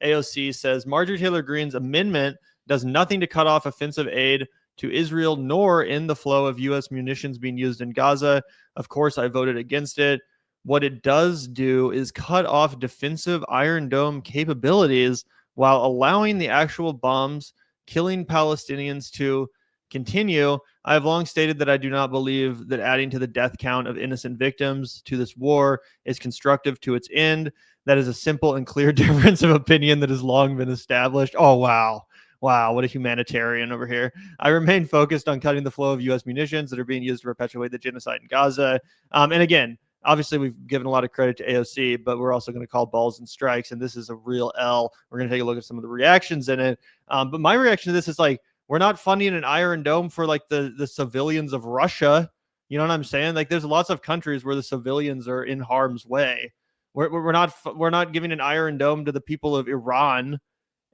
AOC says Marjorie Taylor Greene's amendment does nothing to cut off offensive aid to Israel, nor in the flow of U.S. munitions being used in Gaza. Of course, I voted against it. What it does do is cut off defensive Iron Dome capabilities while allowing the actual bombs killing Palestinians to continue. I have long stated that I do not believe that adding to the death count of innocent victims to this war is constructive to its end. That is a simple and clear difference of opinion that has long been established. Oh, wow. Wow, what a humanitarian over here. I remain focused on cutting the flow of U.S. munitions that are being used to perpetuate the genocide in Gaza. And again, obviously, we've given a lot of credit to AOC, but we're also going to call balls and strikes, and this is a real L. We're going to take a look at some of the reactions in it. But my reaction to this is like, we're not funding an Iron Dome for like the civilians of Russia. You know what I'm saying? Like, there's lots of countries where the civilians are in harm's way. We're not giving an Iron Dome to the people of Iran.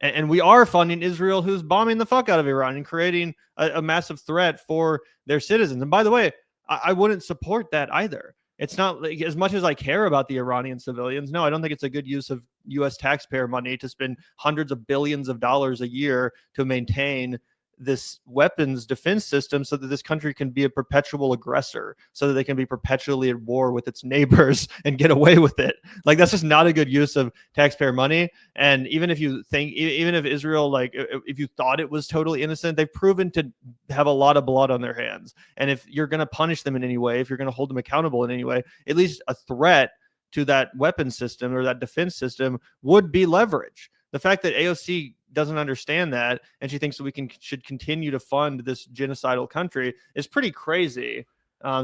And we are funding Israel, who's bombing the fuck out of Iran and creating a massive threat for their citizens. And by the way, I wouldn't support that either. It's not like, as much as I care about the Iranian civilians. No, I don't think it's a good use of U.S. taxpayer money to spend hundreds of billions of dollars a year to maintain this weapons defense system so that this country can be a perpetual aggressor, so that they can be perpetually at war with its neighbors and get away with it. Like, that's just not a good use of taxpayer money. And even if Israel, like, if you thought it was totally innocent, they've proven to have a lot of blood on their hands. And if you're going to punish them in any way, if you're going to hold them accountable in any way, at least a threat to that weapon system or that defense system would be leverage. The fact that AOC doesn't understand that and she thinks that we should continue to fund this genocidal country is pretty crazy.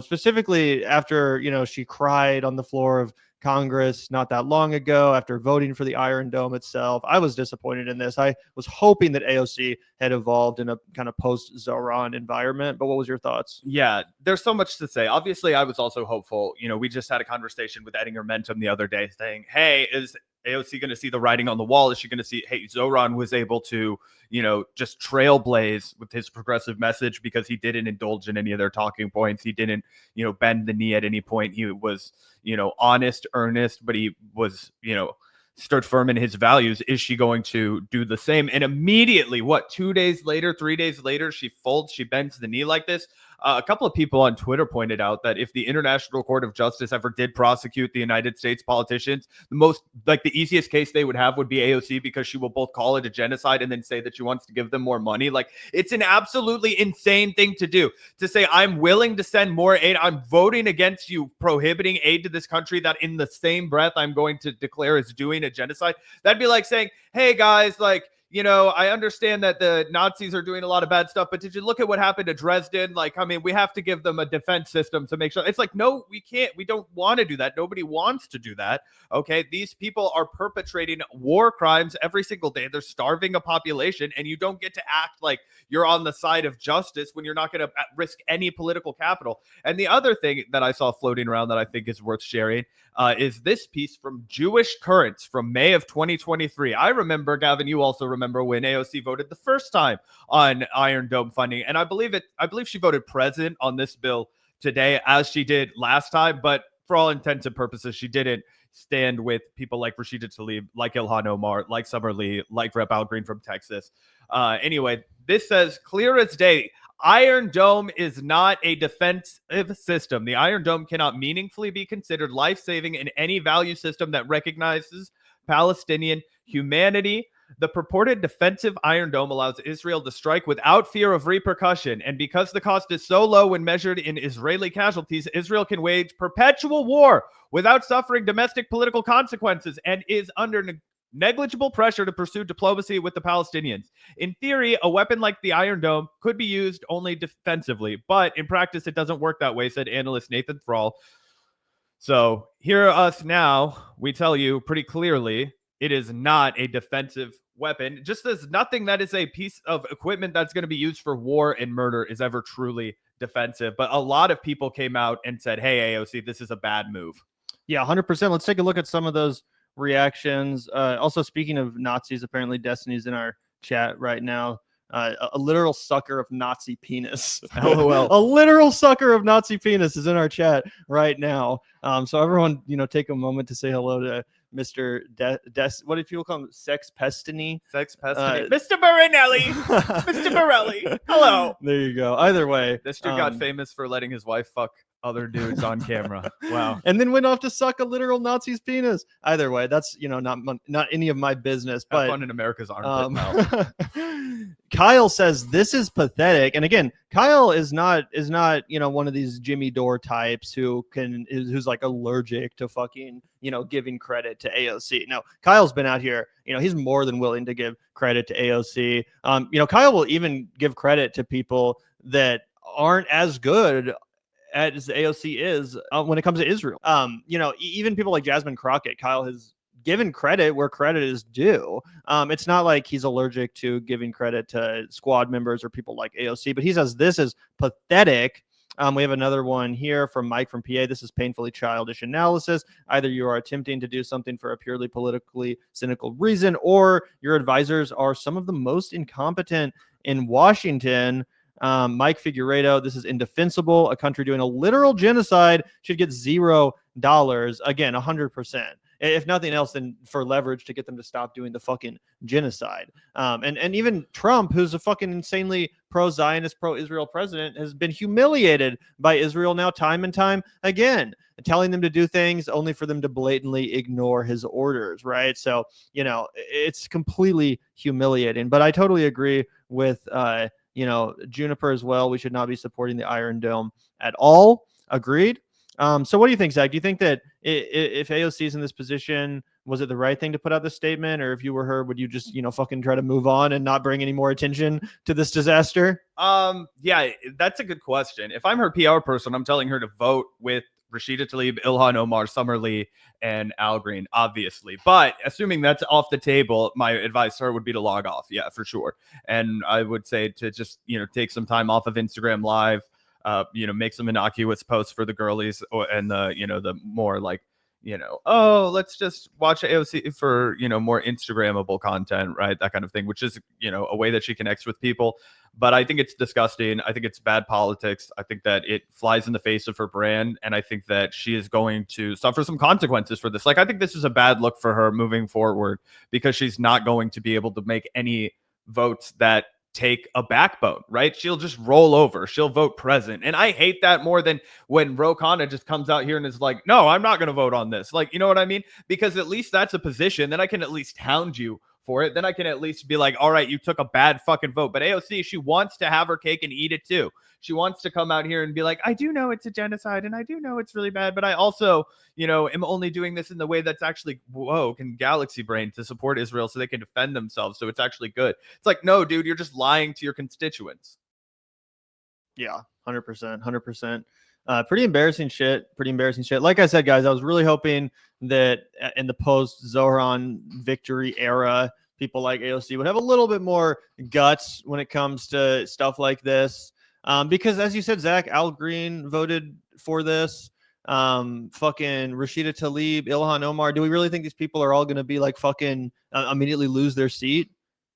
Specifically after, she cried on the floor of Congress not that long ago after voting for the Iron Dome itself. I was disappointed in this. I was hoping that AOC had evolved in a kind of post-Zoran environment, but what was your thoughts? Yeah, there's so much to say. Obviously, I was also hopeful. We just had a conversation with Edinger Mentum the other day saying, hey, is AOC going to see the writing on the wall? Is she going to see, hey, Zoran was able to, just trailblaze with his progressive message because he didn't indulge in any of their talking points. He didn't, bend the knee at any point. He was, honest, earnest, but he was, stood firm in his values. Is she going to do the same? And immediately, 3 days later, she folds, she bends the knee like this. A couple of people on Twitter pointed out that if the International Court of Justice ever did prosecute the United States politicians, the easiest case they would have would be AOC, because she will both call it a genocide and then say that she wants to give them more money. Like, it's an absolutely insane thing to do, to say, I'm willing to send more aid. I'm voting against you prohibiting aid to this country that in the same breath I'm going to declare as doing a genocide. That'd be like saying, hey guys, I understand that the Nazis are doing a lot of bad stuff, but did you look at what happened to Dresden? We have to give them a defense system to make sure. It's like, no, we can't. We don't want to do that. Nobody wants to do that. Okay. These people are perpetrating war crimes every single day. They're starving a population, and you don't get to act like you're on the side of justice when you're not going to risk any political capital. And the other thing that I saw floating around that I think is worth sharing is this piece from Jewish Currents from May of 2023. I remember, Gavin, you also remember when AOC voted the first time on Iron Dome funding. And I believe she voted present on this bill today, as she did last time. But for all intents and purposes, she didn't stand with people like Rashida Tlaib, like Ilhan Omar, like Summer Lee, like Rep. Al Green from Texas. Anyway, this says, clear as day, Iron Dome is not a defensive system. The Iron Dome cannot meaningfully be considered life-saving in any value system that recognizes Palestinian humanity. The purported defensive Iron Dome allows Israel to strike without fear of repercussion. And because the cost is so low when measured in Israeli casualties, Israel can wage perpetual war without suffering domestic political consequences and is under negligible pressure to pursue diplomacy with the Palestinians. In theory, a weapon like the Iron Dome could be used only defensively, but in practice, it doesn't work that way, said analyst Nathan Thrall. So hear us now. We tell you pretty clearly, it is not a defensive weapon. Just as nothing that is a piece of equipment that's going to be used for war and murder is ever truly defensive. But a lot of people came out and said, hey, AOC, this is a bad move. Yeah, 100%. Let's take a look at some of those reactions. Also, speaking of Nazis, apparently Destiny's in our chat right now. A literal sucker of Nazi penis. LOL. A literal sucker of Nazi penis is in our chat right now. So everyone, take a moment to say hello to Mr. What do people call him? Sex Pestiny? Sex Pestiny. Mr. Barinelli. Mr. Borelli. Hello. There you go. Either way. This dude got famous for letting his wife fuck other dudes on camera. Wow. And then went off to suck a literal Nazi's penis. Either way, that's, not any of my business. Have But fun in America's armpit mouth. Kyle says this is pathetic. And again, Kyle is not one of these Jimmy Dore types who's like allergic to fucking, giving credit to AOC. No, Kyle's been out here, he's more than willing to give credit to AOC. Kyle will even give credit to people that aren't as good as AOC is when it comes to Israel. Even people like Jasmine Crockett, Kyle has given credit where credit is due. It's not like he's allergic to giving credit to squad members or people like AOC, but he says this is pathetic. We have another one here from Mike from PA. This is painfully childish analysis. Either you are attempting to do something for a purely politically cynical reason, or your advisors are some of the most incompetent in Washington. Mike Figueredo, this is indefensible. A country doing a literal genocide should get $0. Again, 100%. If nothing else, then for leverage to get them to stop doing the fucking genocide. And even Trump, who's a fucking insanely pro-Zionist, pro-Israel president, has been humiliated by Israel now time and time again, telling them to do things only for them to blatantly ignore his orders, right? So, it's completely humiliating. But I totally agree with Juniper as well. We should not be supporting the Iron Dome at all. Agreed. So what do you think, Zach? Do you think that if AOC is in this position, was it the right thing to put out this statement? Or if you were her, would you just, fucking try to move on and not bring any more attention to this disaster? Yeah, that's a good question. If I'm her PR person, I'm telling her to vote with Rashida Tlaib, Ilhan Omar, Summer Lee, and Al Green, obviously. But assuming that's off the table, my advice to her would be to log off. Yeah, for sure. And I would say to just, take some time off of Instagram Live, make some innocuous posts for the girlies and the more like, let's just watch AOC for, more Instagrammable content, right? That kind of thing, which is, a way that she connects with people. But I think it's disgusting. I think it's bad politics. I think that it flies in the face of her brand. And I think that she is going to suffer some consequences for this. Like, I think this is a bad look for her moving forward because she's not going to be able to make any votes that take a backbone, right? She'll just roll over. She'll vote present. And I hate that more than when Ro Khanna just comes out here and is like, no, I'm not going to vote on this. Like, you know what I mean? Because at least that's a position. Then I can at least hound you for it. Then I can at least be like, all right, you took a bad fucking vote. But AOC, she wants to have her cake and eat it too. She wants to come out here and be like, I do know it's a genocide and I do know it's really bad, but I also, am only doing this in the way that's actually woke and galaxy brain to support Israel so they can defend themselves. So it's actually good. It's like, no, dude, you're just lying to your constituents. Yeah, 100%, 100%. Pretty embarrassing shit. Like I said, guys, I was really hoping that in the post-Zohran victory era, people like AOC would have a little bit more guts when it comes to stuff like this. Because as you said, Zach, Al Green voted for this. Fucking Rashida Tlaib, Ilhan Omar. Do we really think these people are all going to be like fucking immediately lose their seat?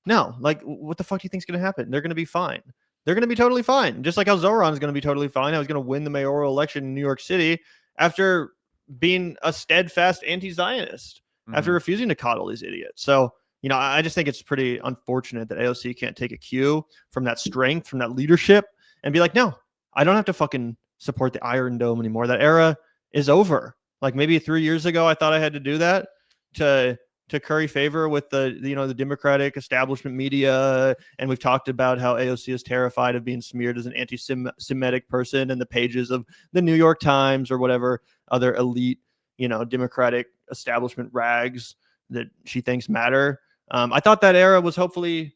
No. Like, what the fuck do you think is going to happen? They're going to be fine. They're going to be totally fine. Just like how Zohran is going to be totally fine. I was going to win the mayoral election in New York City after being a steadfast anti-Zionist, after refusing to coddle these idiots. So, I just think it's pretty unfortunate that AOC can't take a cue from that strength, from that leadership, and be like, no, I don't have to fucking support the Iron Dome anymore. That era is over. Like maybe 3 years ago, I thought I had to do that to curry favor with the Democratic establishment media. And we've talked about how AOC is terrified of being smeared as an anti-Semitic person in the pages of the New York Times or whatever other elite, Democratic establishment rags that she thinks matter. I thought that era was hopefully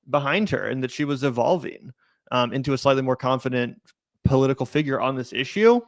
behind her and that she was evolving into a slightly more confident political figure on this issue.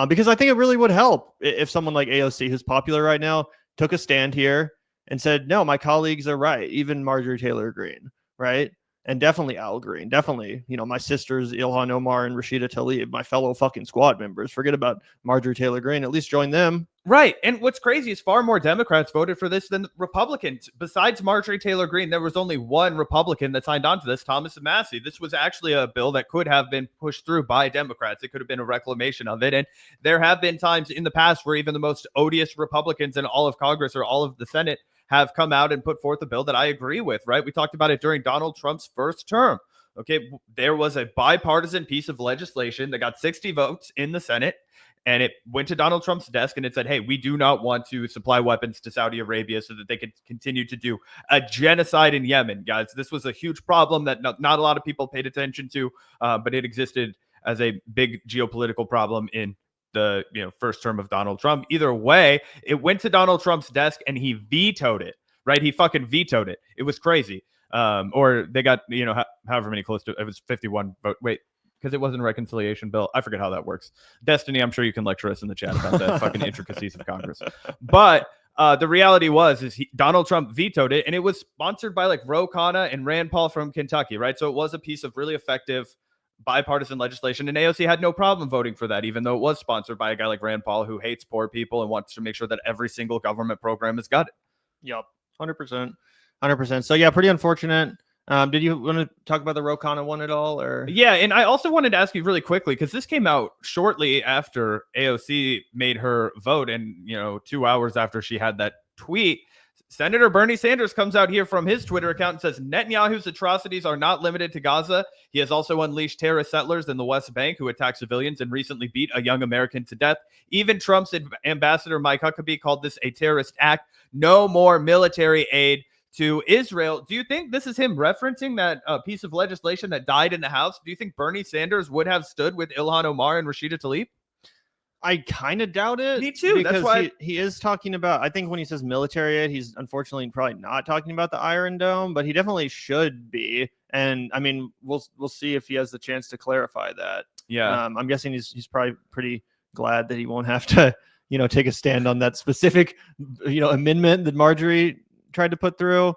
Because I think it really would help if someone like AOC, who's popular right now, took a stand here and said, no, my colleagues are right. Even Marjorie Taylor Greene, right? And definitely Al Green. Definitely, my sisters, Ilhan Omar and Rashida Tlaib, my fellow fucking squad members. Forget about Marjorie Taylor Greene. At least join them. Right. And what's crazy is far more Democrats voted for this than Republicans. Besides Marjorie Taylor Greene, there was only one Republican that signed on to this, Thomas Massey. This was actually a bill that could have been pushed through by Democrats. It could have been a reclamation of it. And there have been times in the past where even the most odious Republicans in all of Congress or all of the Senate have come out and put forth a bill that I agree with, right? We talked about it during Donald Trump's first term. Okay, there was a bipartisan piece of legislation that got 60 votes in the Senate, and it went to Donald Trump's desk and it said, hey, we do not want to supply weapons to Saudi Arabia so that they could continue to do a genocide in Yemen. Guys, this was a huge problem that not a lot of people paid attention to, but it existed as a big geopolitical problem in the first term of Donald Trump. Either way, it went to Donald Trump's desk and he vetoed it, right? He fucking vetoed it. It was crazy. Or they got, however many close to it was 51 vote. Wait, because it wasn't a reconciliation bill. I forget how that works. Destiny, I'm sure you can lecture us in the chat about the fucking intricacies of Congress. But the reality is Donald Trump vetoed it, and it was sponsored by like Ro Khanna and Rand Paul from Kentucky, right? So it was a piece of really effective bipartisan legislation, and AOC had no problem voting for that, even though it was sponsored by a guy like Rand Paul who hates poor people and wants to make sure that every single government program is gutted. Yep, 100%. So yeah, pretty unfortunate. Did you want to talk about the Ro Khanna one at all? Or yeah, and I also wanted to ask you really quickly, because this came out shortly after AOC made her vote, and 2 hours after she had that tweet, Senator Bernie Sanders comes out here from his Twitter account and says Netanyahu's atrocities are not limited to Gaza. He has also unleashed terrorist settlers in the West Bank who attacked civilians and recently beat a young American to death. Even Trump's ambassador Mike Huckabee called this a terrorist act. No more military aid to Israel. Do you think this is him referencing that piece of legislation that died in the House? Do you think Bernie Sanders would have stood with Ilhan Omar and Rashida Tlaib? I kind of doubt it. Me too. Because that's why he is talking about, I think when he says military aid, he's unfortunately probably not talking about the Iron Dome, but he definitely should be. And I mean, we'll see if he has the chance to clarify that. Yeah. I'm guessing he's probably pretty glad that he won't have to, take a stand on that specific, amendment that Marjorie tried to put through.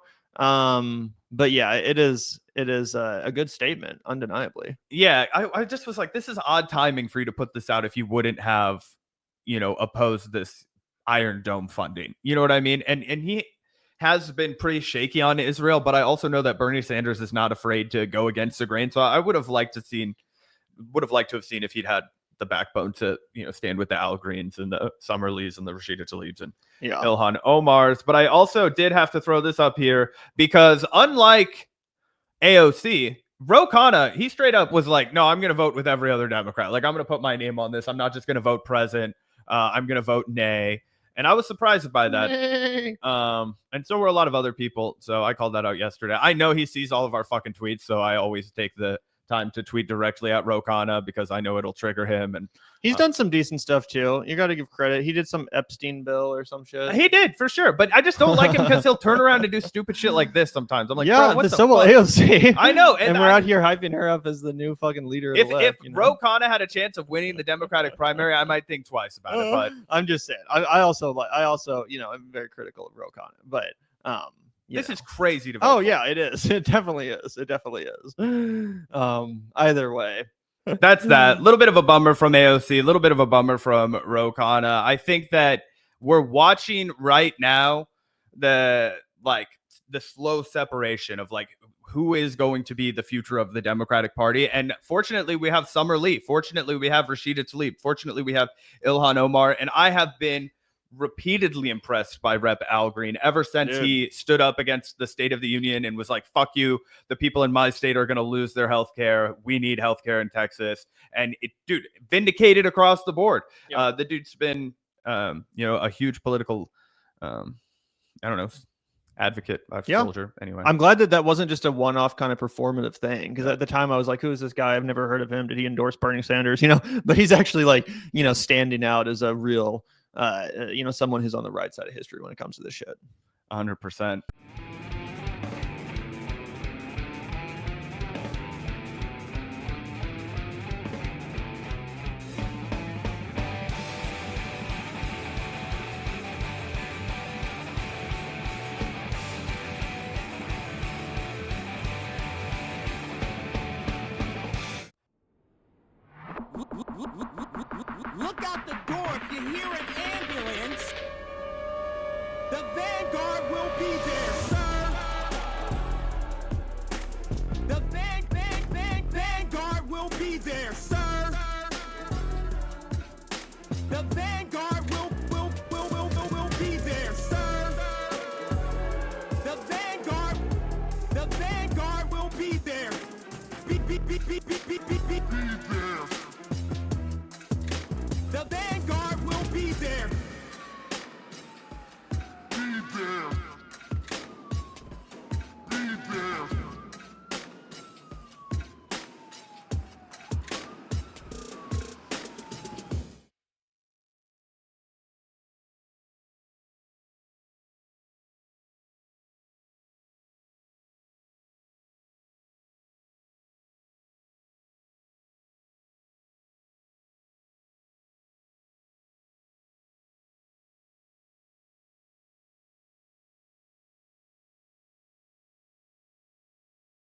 But yeah, it is a good statement, undeniably. Yeah, I just was like, this is odd timing for you to put this out if you wouldn't have, opposed this Iron Dome funding. You know what I mean? And he has been pretty shaky on Israel, but I also know that Bernie Sanders is not afraid to go against the grain. So I would have liked to have seen if he'd had the backbone to stand with the Al Greens and the Summerlees and the Rashida Tlaibs and Ilhan Omars. But I also did have to throw this up here because unlike AOC, Ro Khanna, he straight up was like, no, I'm going to vote with every other Democrat. Like, I'm going to put my name on this. I'm not just going to vote present. I'm going to vote nay. And I was surprised by that. And so were a lot of other people. So I called that out yesterday. I know he sees all of our fucking tweets, so I always take the time to tweet directly at Ro Khanna because I know it'll trigger him. And he's done some decent stuff too. You got to give credit. He did some Epstein bill or some shit. He did for sure, but I just don't like him because he'll turn around and do stupid shit like this sometimes. I'm like, yeah, what the so will AOC. I know, and we're out here hyping her up as the new fucking leader. Of the left, if Ro Khanna had a chance of winning the Democratic primary, I might think twice about it. But I'm just saying, I also I'm very critical of Ro Khanna, but this is crazy to vote. Oh yeah, it is. It definitely is. Either way. That's that. A little bit of a bummer from AOC, a little bit of a bummer from Ro Khanna. I think that we're watching right now the slow separation of who is going to be the future of the Democratic Party. And fortunately, we have Summer Lee. Fortunately, we have Rashida Tlaib. Fortunately, we have Ilhan Omar. And I have been repeatedly impressed by Rep. Al Green ever since he stood up against the State of the Union and was like, fuck you. The people in my state are going to lose their health care. We need health care in Texas. And vindicated across the board. Yep. The dude's been, a huge political, advocate, soldier. Anyway, I'm glad that wasn't just a one-off kind of performative thing. Because at the time I was like, who is this guy? I've never heard of him. Did he endorse Bernie Sanders? But he's actually standing out as a real, someone who's on the right side of history when it comes to this shit. 100%. walk out the door, if you hear an ambulance, the vanguard will be there, sir. The vanguard will be there, sir. The vanguard will be there, sir. The vanguard will be there. Be there.